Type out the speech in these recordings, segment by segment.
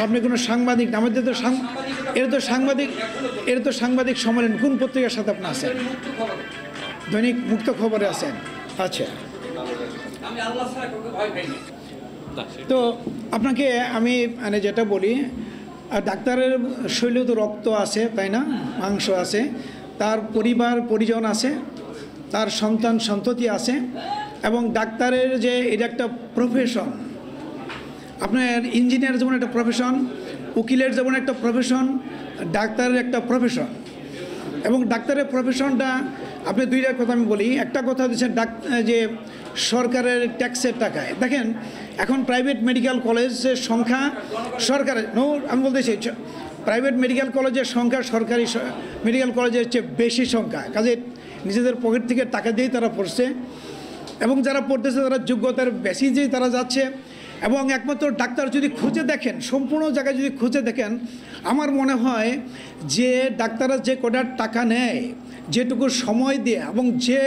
আপনি কোনো সাংবাদিক না, আমাদের তো এর তো সাংবাদিক সম্মেলন কোন পত্রিকার সাথে আপনি আছেন? দৈনিক মুক্ত খবরে আছেন। আচ্ছা, তো আপনাকে আমি মানে যেটা বলি, ডাক্তারের শরীরে তো রক্ত আছে, তাই না, মাংস আছে, তার পরিবার পরিজন আছে, তার সন্তান সন্ততি আছে, এবং ডাক্তারের যে এটা একটা প্রফেশন। আপনার ইঞ্জিনিয়ার যেমন একটা প্রফেশন, উকিলের যেমন একটা প্রফেশন, ডাক্তারের একটা প্রফেশন। এবং ডাক্তারের প্রফেশনটা আপনি দুইটা কথা আমি বলি। একটা কথা হচ্ছে যে সরকারের ট্যাক্সের টাকায়, দেখেন এখন প্রাইভেট মেডিকেল কলেজের সংখ্যা সরকারের আমি বলতেছি প্রাইভেট মেডিকেল কলেজের সংখ্যা সরকারি মেডিকেল কলেজের চেয়ে বেশি সংখ্যা, কাজে নিজেদের পকেট থেকে টাকা দিয়েই তারা পড়ছে, এবং যারা পড়তেছে তারা যোগ্যতার বেশি যেই তারা যাচ্ছে। এবং একমাত্র ডাক্তার যদি খুঁজে দেখেন, সম্পূর্ণ জায়গায় যদি খুঁজে দেখেন, আমার মনে হয় যে ডাক্তাররা যে কটা টাকা নেয়, যেটুকু সময় দিয়ে, এবং যে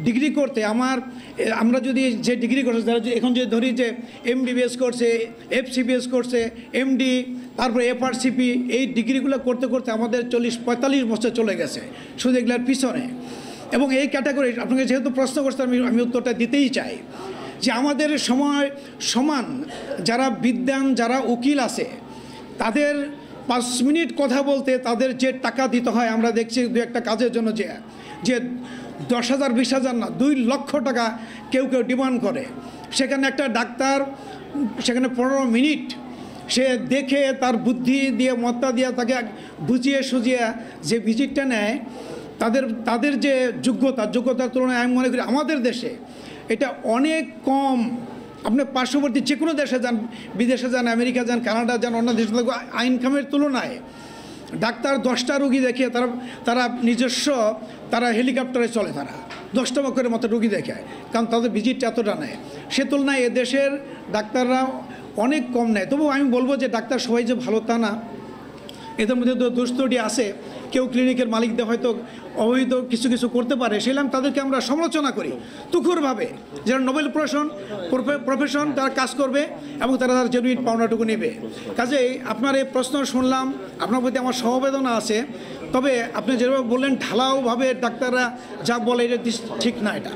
ডিগ্রি করতে আমরা যদি যে ডিগ্রি করছে যারা এখন যে ধরি যে MBBS করছে, FCBS করছে, MD, তারপরে FRCP, এই ডিগ্রিগুলো করতে করতে আমাদের 40-45 বছর চলে গেছে শুধু এগুলোর পিছনে। এবং এই ক্যাটাগরি আপনাকে যেহেতু প্রশ্ন করছেন আমি উত্তরটা দিতেই চাই যে আমাদের সময় সমান যারা বিদ্বান, যারা উকিল আছে, তাদের 5 মিনিট কথা বলতে তাদের যে টাকা দিতে হয়, আমরা দেখছি দু একটা কাজের জন্য যে 10,000 20,000 না, 2 লক্ষ টাকা কেউ কেউ ডিমান্ড করে। সেখানে একটা ডাক্তার সেখানে 15 মিনিট সে দেখে তার বুদ্ধি দিয়ে মত্তা দিয়ে তাকে বুঝিয়ে সুঝিয়ে যে ভিজিটটা নেয়, তাদের যে যোগ্যতার তুলনায় আমি মনে করি আমাদের দেশে এটা অনেক কম। আপনি পার্শ্ববর্তী যে কোনো দেশে যান, বিদেশে যান, আমেরিকা যান, কানাডা যান, অন্য দেশে ইনকামের তুলনায় ডাক্তার 10টা রুগী দেখে তারা নিজস্ব হেলিকপ্টারে চলে, তারা 10টা বছরের মতো রুগী দেখে, কারণ তাদের ভিজিট এতটা নেয়। সে তুলনায় এদেশের ডাক্তাররা অনেক কম নেয়। তবুও আমি বলবো যে ডাক্তার সবাই যে ভালো তা না, এদের মধ্যে তো দোষ ত্রুটি আছে। কেউ ক্লিনিকের মালিকদের হয়তো অবৈধ কিছু করতে পারে, সেরকম তাদেরকে আমরা সমালোচনা করি তুখুরভাবে। যারা নোবেল প্রফেশন তারা কাজ করবে এবং তারা তার জেনুইন পাওনাটুকু নেবে। কাজেই আপনার এই প্রশ্ন শুনলাম, আপনার প্রতি আমার সমবেদনা আছে। তবে আপনি যেভাবে বললেন ঢালাওভাবে ডাক্তাররা যা বলে এটা ঠিক না এটা।